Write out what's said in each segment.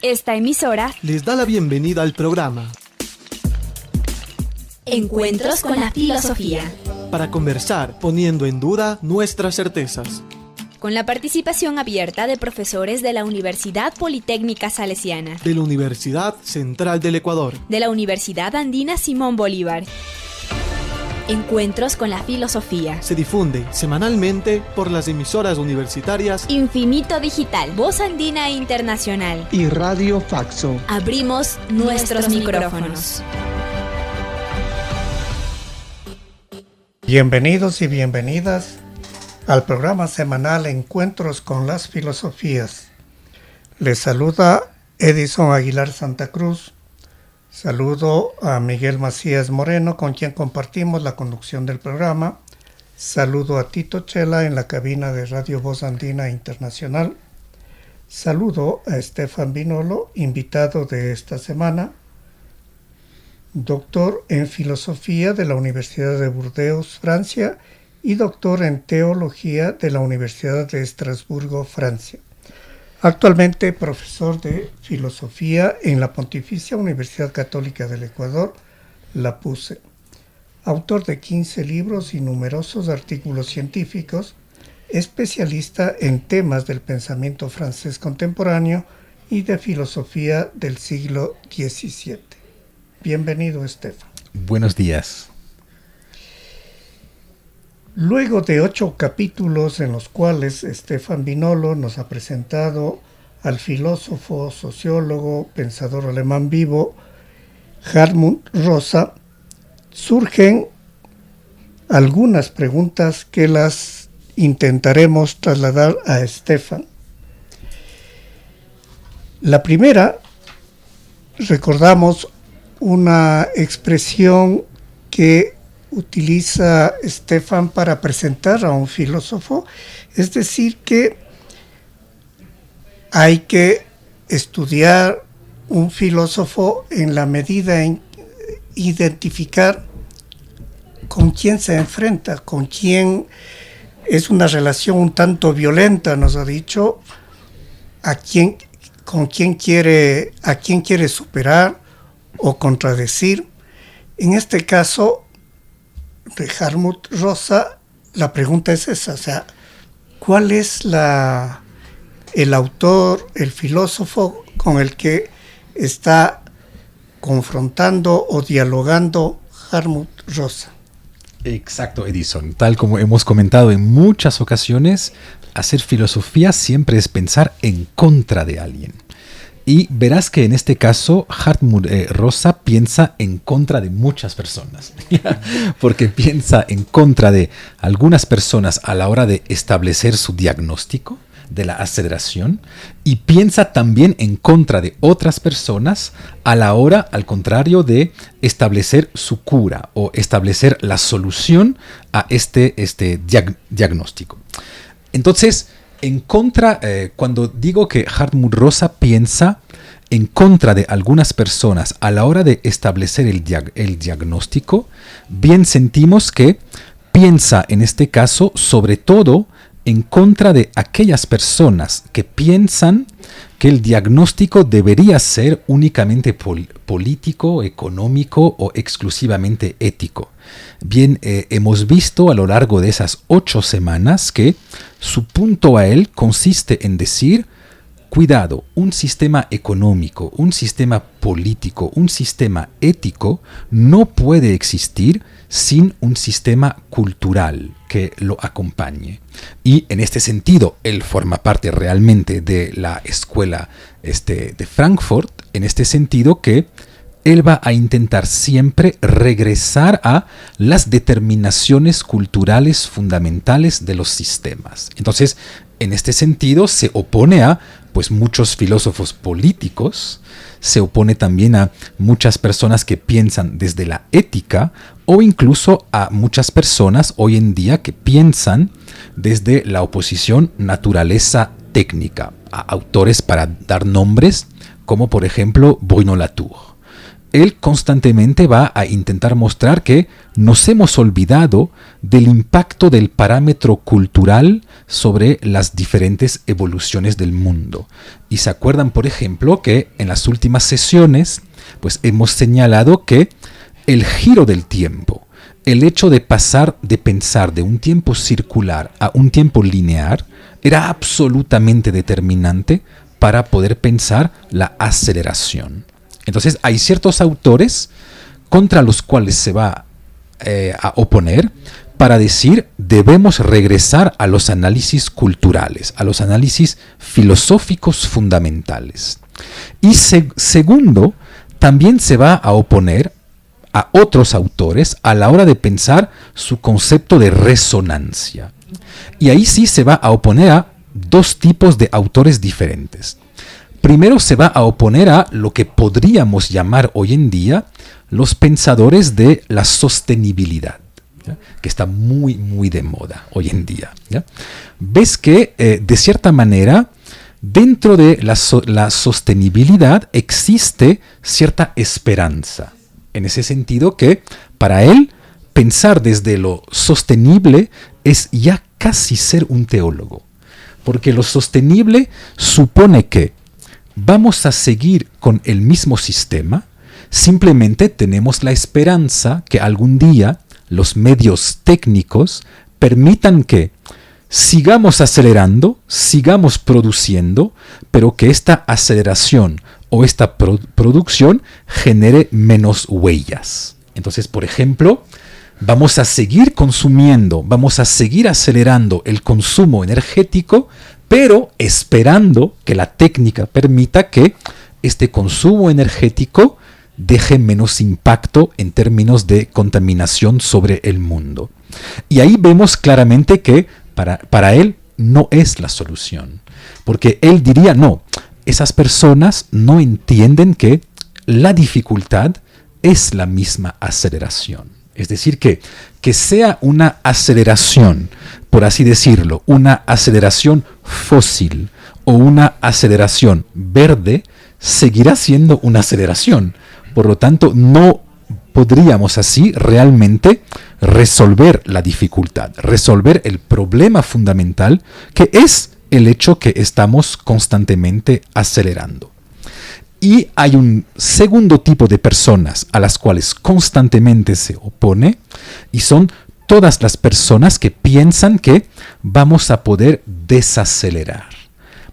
Esta emisora les da la bienvenida al programa Encuentros con la Filosofía, para conversar poniendo en duda nuestras certezas, con la participación abierta de profesores de la Universidad Politécnica Salesiana, de la Universidad Central del Ecuador, de la Universidad Andina Simón Bolívar. Encuentros con la Filosofía se difunde semanalmente por las emisoras universitarias Infinito Digital, Voz Andina Internacional y Radio Faxo. Abrimos nuestros micrófonos. Bienvenidos y bienvenidas al programa semanal Encuentros con las Filosofías. Les saluda Edison Aguilar Santa Cruz. Saludo a Miguel Macías Moreno, con quien compartimos la conducción del programa. Saludo a Tito Chela en la cabina de Radio Voz Andina Internacional. Saludo a Estefan Binolo, invitado de esta semana, doctor en Filosofía de la Universidad de Burdeos, Francia, y doctor en Teología de la Universidad de Estrasburgo, Francia. Actualmente profesor de Filosofía en la Pontificia Universidad Católica del Ecuador, la PUCE. Autor de 15 libros y numerosos artículos científicos, especialista en temas del pensamiento francés contemporáneo y de filosofía del siglo XVII. Bienvenido, Estefan. Buenos días. Luego de 8 capítulos en los cuales Estefan Binolo nos ha presentado al filósofo, sociólogo, pensador alemán vivo, Hartmut Rosa, surgen algunas preguntas que las intentaremos trasladar a Estefan. La primera, recordamos una expresión que utiliza Estefan para presentar a un filósofo, es decir, que hay que estudiar un filósofo en la medida en identificar con quién se enfrenta, con quién es una relación un tanto violenta, nos ha dicho, a quién quiere superar o contradecir. En este caso de Hartmut Rosa, la pregunta es esa, o sea, ¿cuál es el autor, el filósofo con el que está confrontando o dialogando Hartmut Rosa? Exacto, Edison. Tal como hemos comentado en muchas ocasiones, hacer filosofía siempre es pensar en contra de alguien. Y verás que en este caso Hartmut Rosa piensa en contra de muchas personas, porque piensa en contra de algunas personas a la hora de establecer su diagnóstico de la aceleración, y piensa también en contra de otras personas a la hora, al contrario, de establecer su cura o establecer la solución a este diagnóstico. Entonces, cuando digo que Hartmut Rosa piensa en contra de algunas personas a la hora de establecer el diagnóstico, bien sentimos que piensa en este caso sobre todo en contra de aquellas personas que piensan que el diagnóstico debería ser únicamente político, económico o exclusivamente ético. Bien, hemos visto a lo largo de esas 8 semanas que su punto a él consiste en decir, cuidado, un sistema económico, un sistema político, un sistema ético no puede existir sin un sistema cultural que lo acompañe. Y en este sentido, él forma parte realmente de la escuela de Frankfurt, en este sentido que él va a intentar siempre regresar a las determinaciones culturales fundamentales de los sistemas. Entonces, en este sentido, se opone a muchos filósofos políticos, se opone también a muchas personas que piensan desde la ética o incluso a muchas personas hoy en día que piensan desde la oposición naturaleza técnica, a autores para dar nombres como por ejemplo Bruno Latour. Él constantemente va a intentar mostrar que nos hemos olvidado del impacto del parámetro cultural sobre las diferentes evoluciones del mundo. Y se acuerdan, por ejemplo, que en las últimas sesiones pues hemos señalado que el giro del tiempo, el hecho de pasar de pensar de un tiempo circular a un tiempo lineal, era absolutamente determinante para poder pensar la aceleración. Entonces hay ciertos autores contra los cuales se va a oponer para decir debemos regresar a los análisis culturales, a los análisis filosóficos fundamentales. Y segundo, también se va a oponer a otros autores a la hora de pensar su concepto de resonancia. Y ahí sí se va a oponer a dos tipos de autores diferentes. Primero se va a oponer a lo que podríamos llamar hoy en día los pensadores de la sostenibilidad, ¿ya? Que está muy, muy de moda hoy en día, ¿ya? Ves que, de cierta manera, dentro de la sostenibilidad existe cierta esperanza. En ese sentido que, para él, pensar desde lo sostenible es ya casi ser un teólogo. Porque lo sostenible supone que vamos a seguir con el mismo sistema, simplemente tenemos la esperanza que algún día los medios técnicos permitan que sigamos acelerando, sigamos produciendo, pero que esta aceleración o esta producción genere menos huellas. Entonces, por ejemplo, vamos a seguir consumiendo, vamos a seguir acelerando el consumo energético, pero esperando que la técnica permita que este consumo energético deje menos impacto en términos de contaminación sobre el mundo. Y ahí vemos claramente que para él no es la solución, porque él diría, no, esas personas no entienden que la dificultad es la misma aceleración. Es decir, que sea una aceleración, por así decirlo, una aceleración fósil o una aceleración verde, seguirá siendo una aceleración. Por lo tanto, no podríamos así realmente resolver la dificultad, resolver el problema fundamental que es el hecho que estamos constantemente acelerando. Y hay un segundo tipo de personas a las cuales constantemente se opone, y son todas las personas que piensan que vamos a poder desacelerar.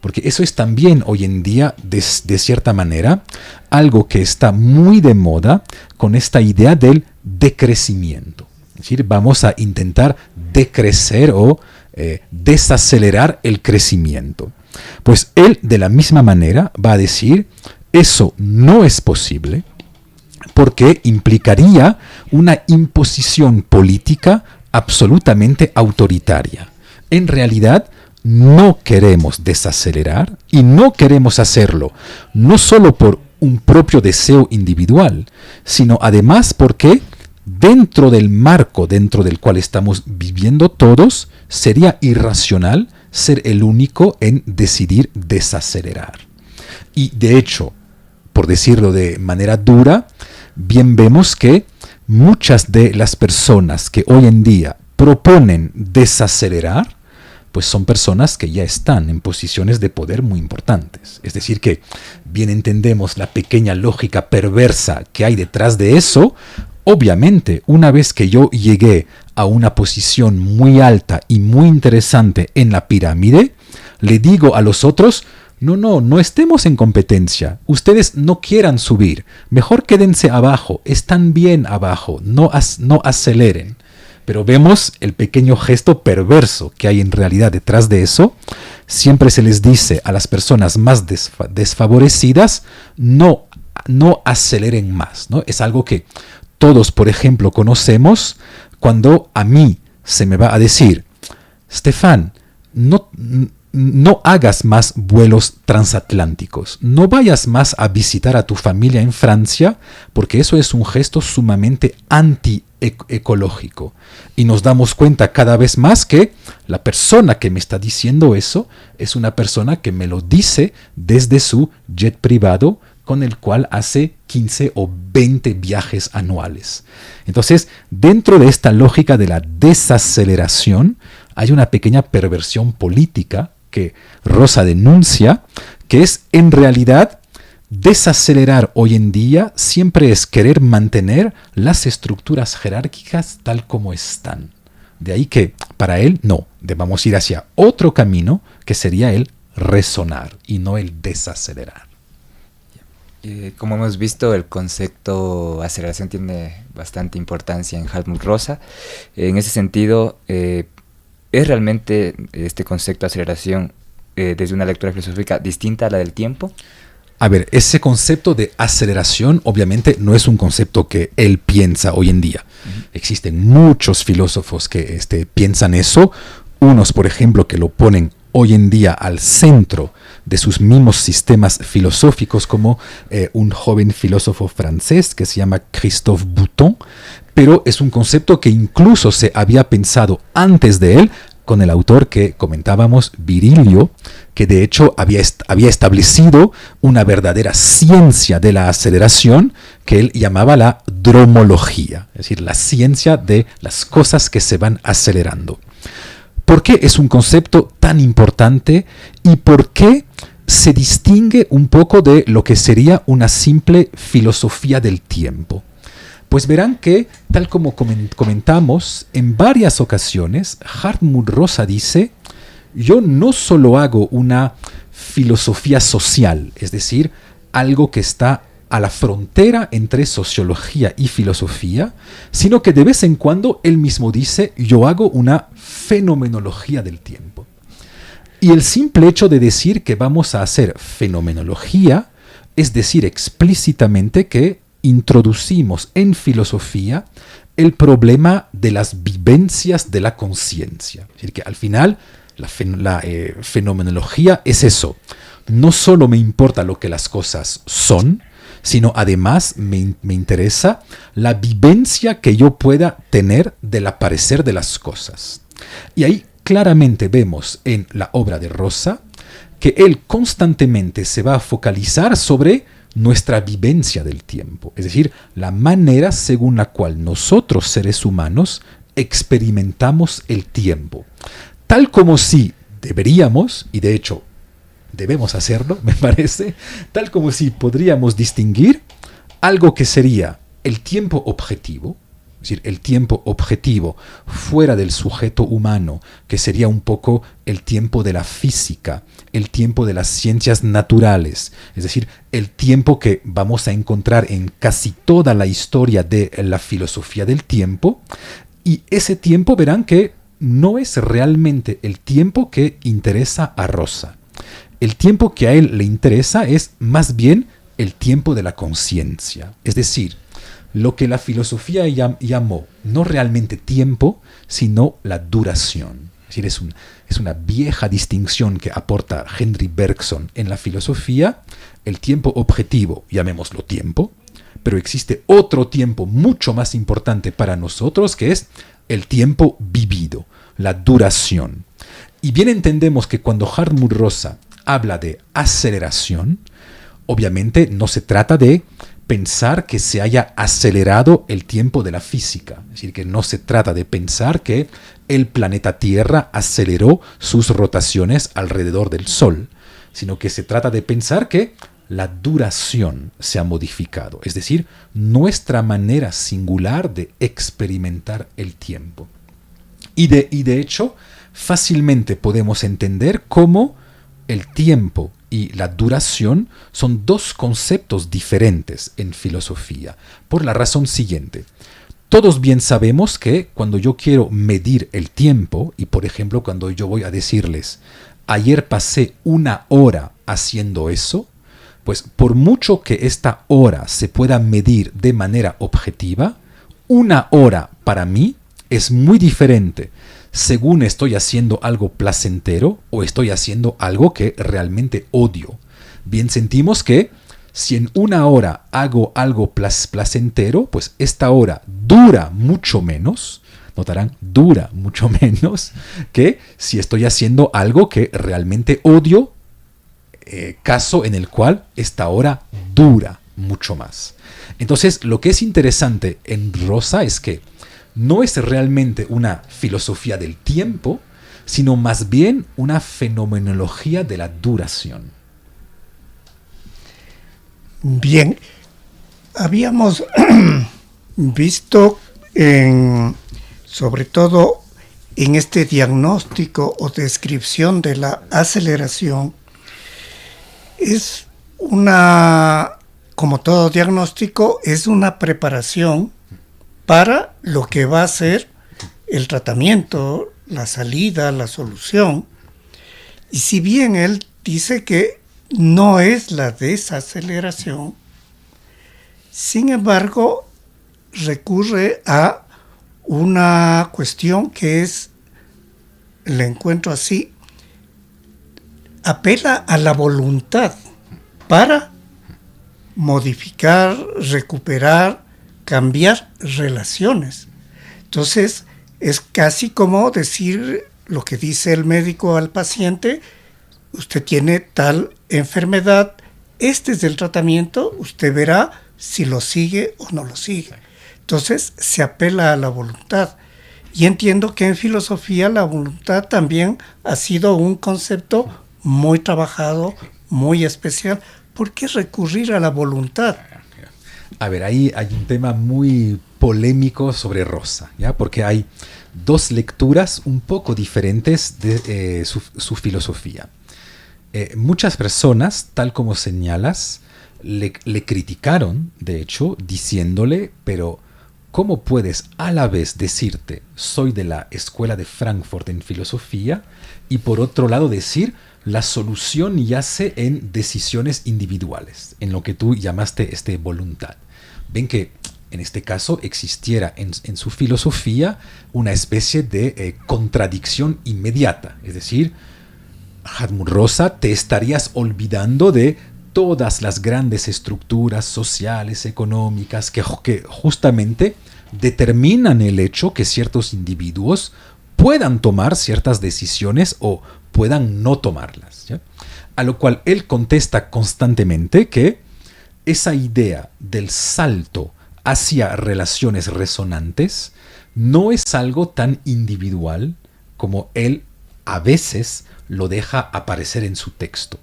Porque eso es también hoy en día, de cierta manera, algo que está muy de moda con esta idea del decrecimiento. Es decir, vamos a intentar decrecer o desacelerar el crecimiento. Pues él, de la misma manera, va a decir, eso no es posible porque implicaría una imposición política absolutamente autoritaria. En realidad, no queremos desacelerar y no queremos hacerlo no solo por un propio deseo individual, sino además porque dentro del marco dentro del cual estamos viviendo todos, sería irracional ser el único en decidir desacelerar. Y de hecho, por decirlo de manera dura, bien vemos que muchas de las personas que hoy en día proponen desacelerar, pues son personas que ya están en posiciones de poder muy importantes. Es decir que bien entendemos la pequeña lógica perversa que hay detrás de eso. Obviamente, una vez que yo llegué a una posición muy alta y muy interesante en la pirámide, le digo a los otros, no estemos en competencia, ustedes no quieran subir, mejor quédense abajo, están bien abajo, no aceleren. Pero vemos el pequeño gesto perverso que hay en realidad detrás de eso. Siempre se les dice a las personas más desfavorecidas, no aceleren más, ¿no? Es algo que todos, por ejemplo, conocemos cuando a mí se me va a decir, Stefan, no hagas más vuelos transatlánticos, no vayas más a visitar a tu familia en Francia, porque eso es un gesto sumamente antiecológico. Y nos damos cuenta cada vez más que la persona que me está diciendo eso es una persona que me lo dice desde su jet privado, con el cual hace 15 o 20 viajes anuales. Entonces, dentro de esta lógica de la desaceleración, hay una pequeña perversión política que Rosa denuncia, que es en realidad desacelerar hoy en día siempre es querer mantener las estructuras jerárquicas tal como están. De ahí que para él no, debamos ir hacia otro camino que sería el resonar y no el desacelerar. Como hemos visto, el concepto aceleración tiene bastante importancia en Hartmut Rosa. En ese sentido, ¿es realmente este concepto de aceleración desde una lectura filosófica distinta a la del tiempo? A ver, ese concepto de aceleración obviamente no es un concepto que él piensa hoy en día. Existen muchos filósofos que piensan eso. Unos, por ejemplo, que lo ponen hoy en día al centro de sus mismos sistemas filosóficos, como un joven filósofo francés que se llama Christophe Bouton, pero es un concepto que incluso se había pensado antes de él con el autor que comentábamos, Virilio, que de hecho había establecido una verdadera ciencia de la aceleración que él llamaba la dromología, es decir, la ciencia de las cosas que se van acelerando. ¿Por qué es un concepto tan importante y por qué se distingue un poco de lo que sería una simple filosofía del tiempo? Pues verán que, tal como comentamos, en varias ocasiones, Hartmut Rosa dice, yo no solo hago una filosofía social, es decir, algo que está a la frontera entre sociología y filosofía, sino que de vez en cuando él mismo dice, yo hago una fenomenología del tiempo. Y el simple hecho de decir que vamos a hacer fenomenología, es decir explícitamente que introducimos en filosofía el problema de las vivencias de la conciencia. Es decir, que al final la fenomenología es eso. No solo me importa lo que las cosas son, sino además me interesa la vivencia que yo pueda tener del aparecer de las cosas. Y ahí claramente vemos en la obra de Rosa que él constantemente se va a focalizar sobre nuestra vivencia del tiempo, es decir, la manera según la cual nosotros, seres humanos, experimentamos el tiempo. Tal como si deberíamos, y de hecho debemos hacerlo, me parece, tal como si podríamos distinguir algo que sería el tiempo objetivo, es decir, el tiempo objetivo fuera del sujeto humano, que sería un poco el tiempo de la física, el tiempo de las ciencias naturales, es decir, el tiempo que vamos a encontrar en casi toda la historia de la filosofía del tiempo, y ese tiempo verán que no es realmente el tiempo que interesa a Rosa. El tiempo que a él le interesa es más bien el tiempo de la conciencia, es decir, lo que la filosofía llamó no realmente tiempo, sino la duración. Es decir, es una vieja distinción que aporta Henry Bergson en la filosofía. El tiempo objetivo, llamémoslo tiempo, pero existe otro tiempo mucho más importante para nosotros, que es el tiempo vivido, la duración. Y bien entendemos que cuando Hartmut Rosa habla de aceleración, obviamente no se trata de pensar que se haya acelerado el tiempo de la física. Es decir, que no se trata de pensar que el planeta Tierra aceleró sus rotaciones alrededor del Sol, sino que se trata de pensar que la duración se ha modificado, es decir, nuestra manera singular de experimentar el tiempo. Y de hecho, fácilmente podemos entender cómo el tiempo y la duración son dos conceptos diferentes en filosofía, por la razón siguiente. Todos bien sabemos que cuando yo quiero medir el tiempo, y por ejemplo cuando yo voy a decirles, ayer pasé 1 hora haciendo eso, pues por mucho que esta hora se pueda medir de manera objetiva, 1 hora para mí es muy diferente según estoy haciendo algo placentero o estoy haciendo algo que realmente odio. Bien sentimos que si en 1 hora hago algo placentero, pues esta hora dura mucho menos, notarán, dura mucho menos que si estoy haciendo algo que realmente odio, caso en el cual esta hora dura mucho más. Entonces, lo que es interesante en Rosa es que no es realmente una filosofía del tiempo, sino más bien una fenomenología de la duración. Bien, habíamos visto sobre todo en este diagnóstico o descripción de la aceleración, es como todo diagnóstico, es una preparación para lo que va a ser el tratamiento, la salida, la solución. Y si bien él dice que no es la desaceleración, sin embargo, recurre a una cuestión que le encuentro así, apela a la voluntad para modificar, recuperar, cambiar relaciones. Entonces, es casi como decir lo que dice el médico al paciente: usted tiene tal enfermedad, este es el tratamiento, usted verá si lo sigue o no lo sigue. Entonces, se apela a la voluntad. Y entiendo que en filosofía la voluntad también ha sido un concepto muy trabajado, muy especial. ¿Por qué recurrir a la voluntad? A ver, ahí hay un tema muy polémico sobre Rosa, ¿ya? Porque hay dos lecturas un poco diferentes de su filosofía. Muchas personas, tal como señalas, le criticaron, de hecho, diciéndole, pero ¿cómo puedes a la vez decirte soy de la escuela de Frankfurt en filosofía y por otro lado decir la solución yace en decisiones individuales, en lo que tú llamaste voluntad? Ven que en este caso existiera en su filosofía una especie de contradicción inmediata, es decir, Hartmut Rosa, te estarías olvidando de todas las grandes estructuras sociales, económicas, que justamente determinan el hecho que ciertos individuos puedan tomar ciertas decisiones o puedan no tomarlas, ¿ya? A lo cual él contesta constantemente que esa idea del salto hacia relaciones resonantes no es algo tan individual como él a veces lo deja aparecer en su texto.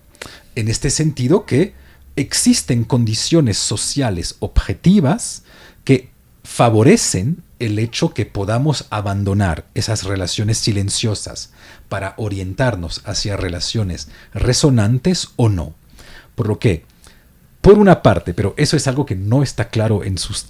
En este sentido que existen condiciones sociales objetivas que favorecen el hecho que podamos abandonar esas relaciones silenciosas para orientarnos hacia relaciones resonantes o no. Por lo que, por una parte, pero eso es algo que no está claro en sus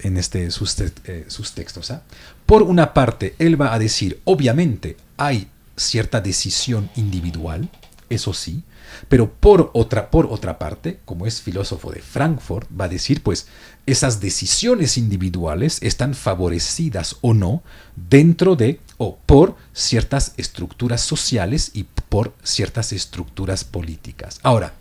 textos, ¿eh? Por una parte, él va a decir, obviamente hay cierta decisión individual, eso sí, pero por otra parte, como es filósofo de Frankfurt, va a decir, pues, esas decisiones individuales están favorecidas o no dentro de o por ciertas estructuras sociales y por ciertas estructuras políticas. Ahora,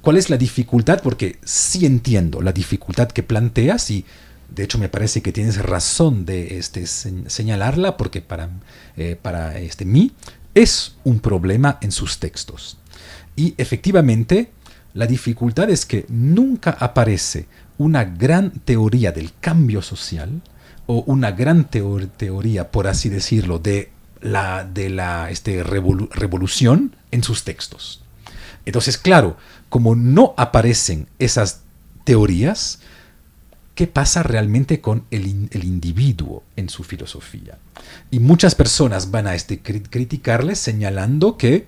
¿cuál es la dificultad? Porque sí entiendo la dificultad que planteas y de hecho me parece que tienes razón de señalarla, porque para mí es un problema en sus textos. Y efectivamente, la dificultad es que nunca aparece una gran teoría del cambio social o una gran teoría, por así decirlo, de la revolución en sus textos. Entonces, claro, como no aparecen esas teorías, ¿qué pasa realmente con el individuo en su filosofía? Y muchas personas van a criticarle señalando que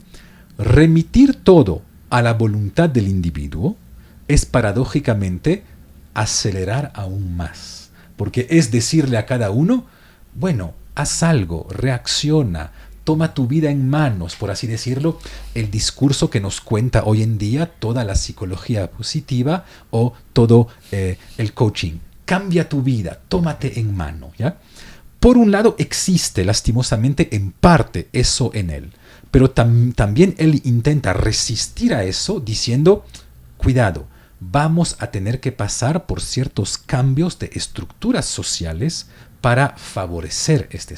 remitir todo a la voluntad del individuo es paradójicamente acelerar aún más, porque es decirle a cada uno, bueno, haz algo, reacciona, toma tu vida en manos, por así decirlo, el discurso que nos cuenta hoy en día toda la psicología positiva o todo el coaching. Cambia tu vida, tómate en mano, ¿ya? Por un lado existe lastimosamente en parte eso en él, pero también él intenta resistir a eso diciendo, cuidado, vamos a tener que pasar por ciertos cambios de estructuras sociales para favorecer este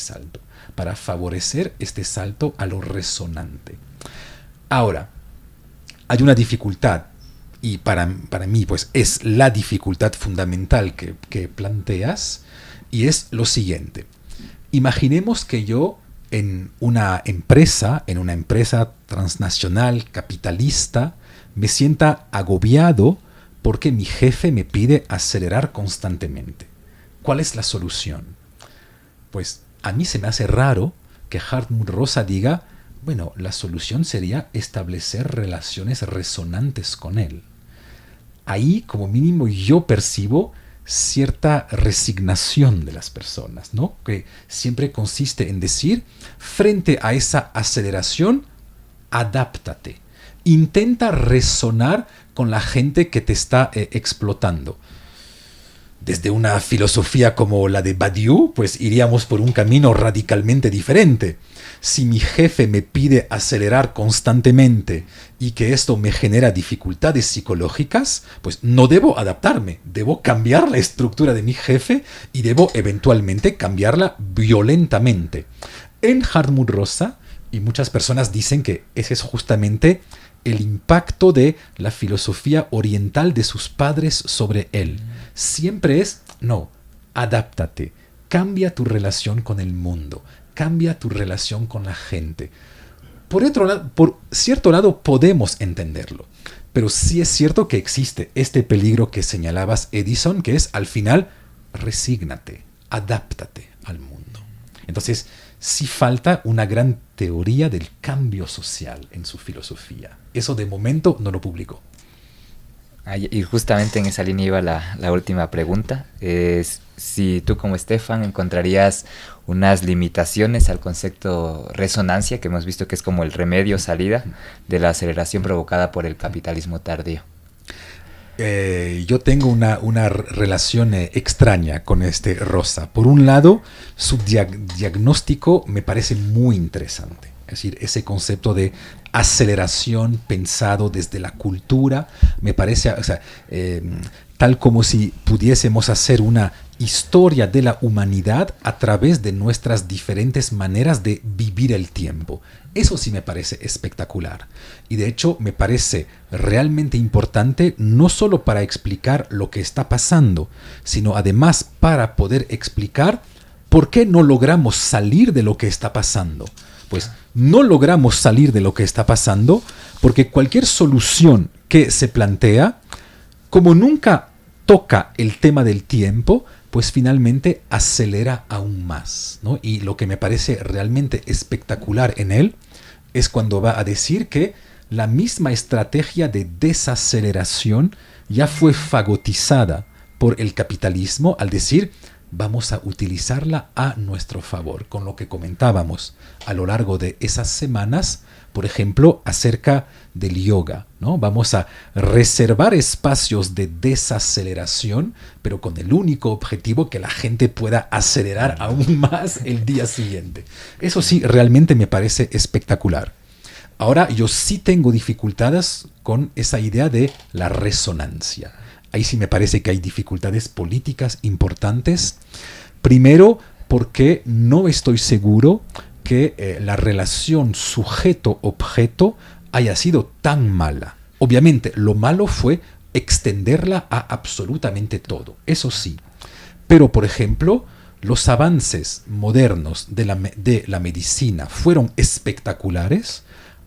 salto a lo resonante. Ahora, hay una dificultad, y para mí pues es la dificultad fundamental que planteas, y es lo siguiente. Imaginemos que yo en una empresa transnacional, capitalista, me sienta agobiado porque mi jefe me pide acelerar constantemente. ¿Cuál es la solución? Pues a mí se me hace raro que Hartmut Rosa diga, bueno, la solución sería establecer relaciones resonantes con él. Ahí, como mínimo, yo percibo cierta resignación de las personas, ¿no? Que siempre consiste en decir, frente a esa aceleración, adáptate. Intenta resonar con la gente que te está explotando. Desde una filosofía como la de Badiou, pues iríamos por un camino radicalmente diferente. Si mi jefe me pide acelerar constantemente y que esto me genera dificultades psicológicas, pues no debo adaptarme, debo cambiar la estructura de mi jefe y debo eventualmente cambiarla violentamente. En Hartmut Rosa, y muchas personas dicen que ese es justamente el impacto de la filosofía oriental de sus padres sobre él. Siempre es, no, adáptate, cambia tu relación con el mundo, cambia tu relación con la gente. Por cierto lado podemos entenderlo, pero sí es cierto que existe este peligro que señalabas, Edison, que es al final, resígnate, adáptate al mundo. Entonces, sí falta una gran teoría del cambio social en su filosofía. Eso de momento no lo publicó. Y justamente en esa línea iba la última pregunta. Es si tú como Stefan encontrarías unas limitaciones al concepto resonancia, que hemos visto que es como el remedio salida de la aceleración provocada por el capitalismo tardío. Yo tengo una relación extraña con Rosa. Por un lado, su diagnóstico me parece muy interesante. Es decir, ese concepto de aceleración pensado desde la cultura, me parece, tal como si pudiésemos hacer una historia de la humanidad a través de nuestras diferentes maneras de vivir el tiempo. Eso sí me parece espectacular. Y de hecho me parece realmente importante no solo para explicar lo que está pasando, sino además para poder explicar por qué no logramos salir de lo que está pasando. Pues no logramos salir de lo que está pasando porque cualquier solución que se plantea, como nunca toca el tema del tiempo, pues finalmente acelera aún más, ¿no? Y lo que me parece realmente espectacular en él es cuando va a decir que la misma estrategia de desaceleración ya fue fagotizada por el capitalismo al decir vamos a utilizarla a nuestro favor, con lo que comentábamos a lo largo de esas semanas, por ejemplo, acerca del yoga, ¿no? Vamos a reservar espacios de desaceleración, pero con el único objetivo que la gente pueda acelerar aún más el día siguiente. Eso sí, realmente me parece espectacular. Ahora, yo sí tengo dificultades con esa idea de la resonancia. Ahí sí me parece que hay dificultades políticas importantes. Primero, porque no estoy seguro que la relación sujeto-objeto haya sido tan mala. Obviamente, lo malo fue extenderla a absolutamente todo. Eso sí. Pero, por ejemplo, los avances modernos de la medicina fueron espectaculares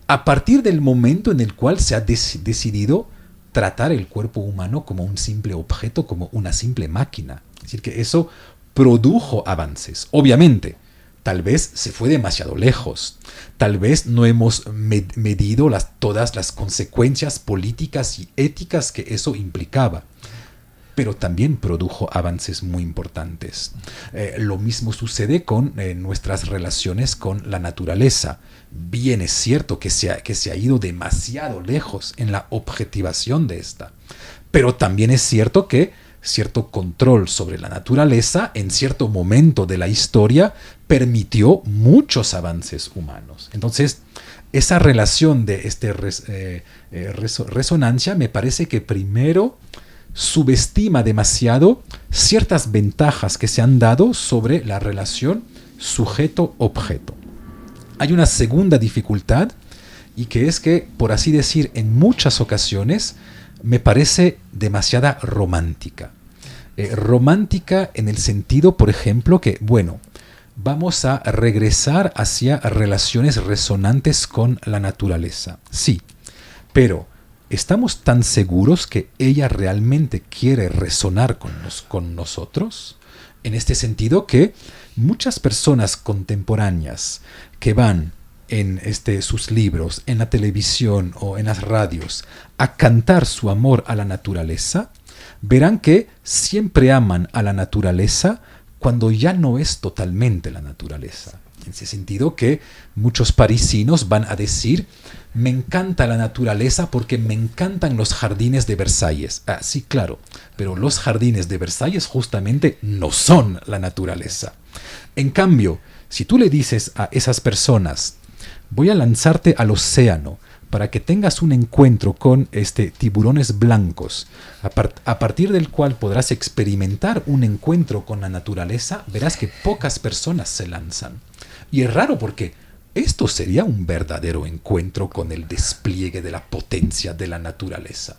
a partir del momento en el cual se ha decidido tratar el cuerpo humano como un simple objeto, como una simple máquina. Es decir, que eso produjo avances. Obviamente, tal vez se fue demasiado lejos. Tal vez no hemos medido todas las consecuencias políticas y éticas que eso implicaba. Pero también produjo avances muy importantes. Lo mismo sucede con nuestras relaciones con la naturaleza. Bien es cierto que se ha ido demasiado lejos en la objetivación de esta, pero también es cierto que cierto control sobre la naturaleza en cierto momento de la historia permitió muchos avances humanos. Entonces, esa relación de resonancia me parece que primero subestima demasiado ciertas ventajas que se han dado sobre la relación sujeto-objeto. Hay una segunda dificultad y que es que, por así decir, en muchas ocasiones me parece demasiada romántica. Romántica en el sentido, por ejemplo, que, bueno, vamos a regresar hacia relaciones resonantes con la naturaleza. Sí, pero ¿estamos tan seguros que ella realmente quiere resonar con nosotros? En este sentido que muchas personas contemporáneas que van en sus libros, en la televisión o en las radios, a cantar su amor a la naturaleza, verán que siempre aman a la naturaleza cuando ya no es totalmente la naturaleza. En ese sentido que muchos parisinos van a decir: me encanta la naturaleza porque me encantan los jardines de Versalles. Ah, sí, claro, pero los jardines de Versalles justamente no son la naturaleza. En cambio, si tú le dices a esas personas: voy a lanzarte al océano para que tengas un encuentro con tiburones blancos, a partir del cual podrás experimentar un encuentro con la naturaleza, verás que pocas personas se lanzan. Y es raro porque esto sería un verdadero encuentro con el despliegue de la potencia de la naturaleza.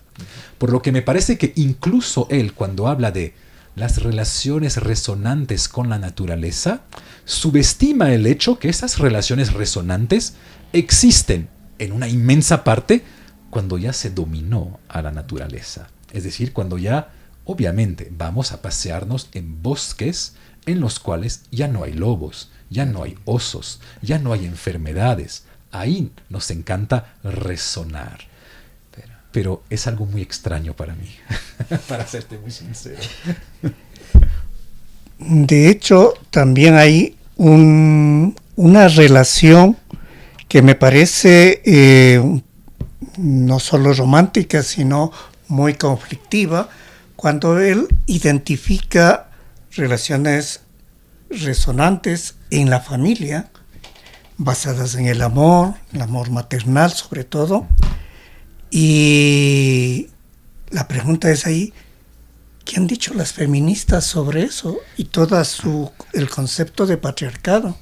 Por lo que me parece que incluso él, cuando habla de las relaciones resonantes con la naturaleza, subestima el hecho que esas relaciones resonantes existen en una inmensa parte cuando ya se dominó a la naturaleza. Es decir, cuando ya, obviamente, vamos a pasearnos en bosques en los cuales ya no hay lobos, ya no hay osos, ya no hay enfermedades. Ahí nos encanta resonar. Pero es algo muy extraño para mí, para serte muy sincero. De hecho, también hay una relación que me parece no solo romántica, sino muy conflictiva, cuando él identifica relaciones resonantes en la familia, basadas en el amor maternal sobre todo. Y la pregunta es ahí, ¿qué han dicho las feministas sobre eso? Y todo el concepto de patriarcado.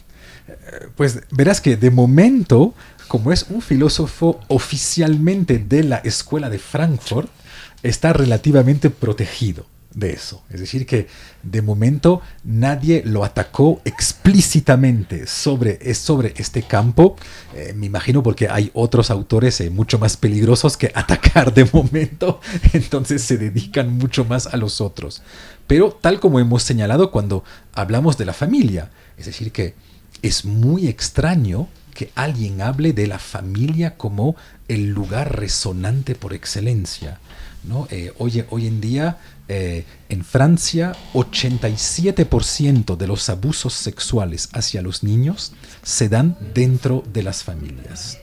Pues verás que de momento, como es un filósofo oficialmente de la Escuela de Frankfurt, está relativamente protegido de eso. Es decir, que de momento nadie lo atacó explícitamente sobre este campo. Me imagino porque hay otros autores mucho más peligrosos que atacar de momento, entonces se dedican mucho más a los otros. Pero tal como hemos señalado cuando hablamos de la familia, es decir, que es muy extraño que alguien hable de la familia como el lugar resonante por excelencia, ¿no? Hoy en día, en Francia, 87% de los abusos sexuales hacia los niños se dan dentro de las familias.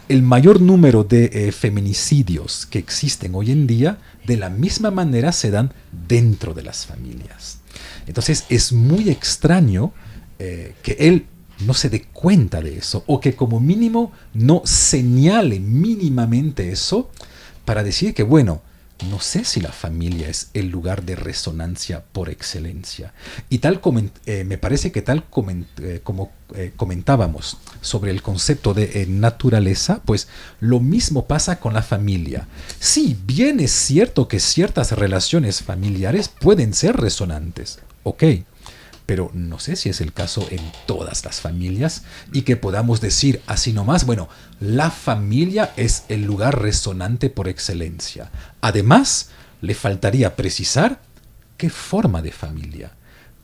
El mayor número de feminicidios que existen hoy en día, de la misma manera, se dan dentro de las familias. Entonces, es muy extraño que él no se dé cuenta de eso, o que como mínimo no señale mínimamente eso para decir que, bueno, no sé si la familia es el lugar de resonancia por excelencia. Y tal como me parece que como comentábamos sobre el concepto de naturaleza, pues lo mismo pasa con la familia. Sí, bien es cierto que ciertas relaciones familiares pueden ser resonantes, ok, pero no sé si es el caso en todas las familias y que podamos decir así nomás, bueno, la familia es el lugar resonante por excelencia. Además, le faltaría precisar qué forma de familia.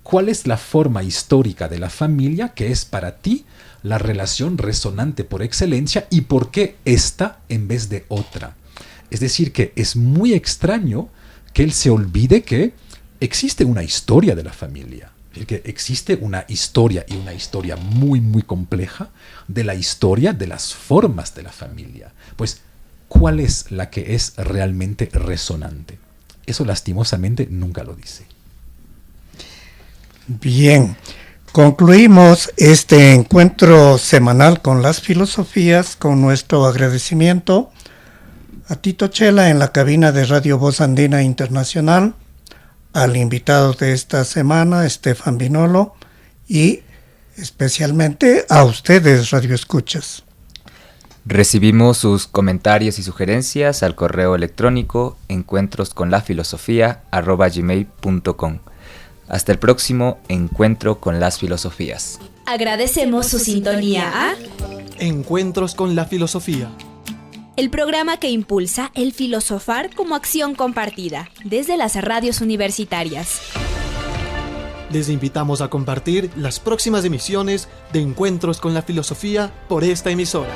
¿Cuál es la forma histórica de la familia que es para ti la relación resonante por excelencia y por qué esta en vez de otra? Es decir, que es muy extraño que él se olvide que existe una historia de la familia. Que existe una historia, y una historia muy, muy compleja, de la historia de las formas de la familia. Pues, ¿cuál es la que es realmente resonante? Eso lastimosamente nunca lo dice. Bien, concluimos este encuentro semanal con las filosofías con nuestro agradecimiento a Tito Chela en la cabina de Radio Voz Andina Internacional, al invitado de esta semana, Estefan Vinolo, y especialmente a ustedes, radioescuchas. Recibimos sus comentarios y sugerencias al correo electrónico encuentrosconlafilosofía@gmail.com. Hasta el próximo encuentro con las filosofías. Agradecemos su sintonía a Encuentros con la filosofía. el programa que impulsa el filosofar como acción compartida desde las radios universitarias. Les invitamos a compartir las próximas emisiones de Encuentros con la filosofía por esta emisora.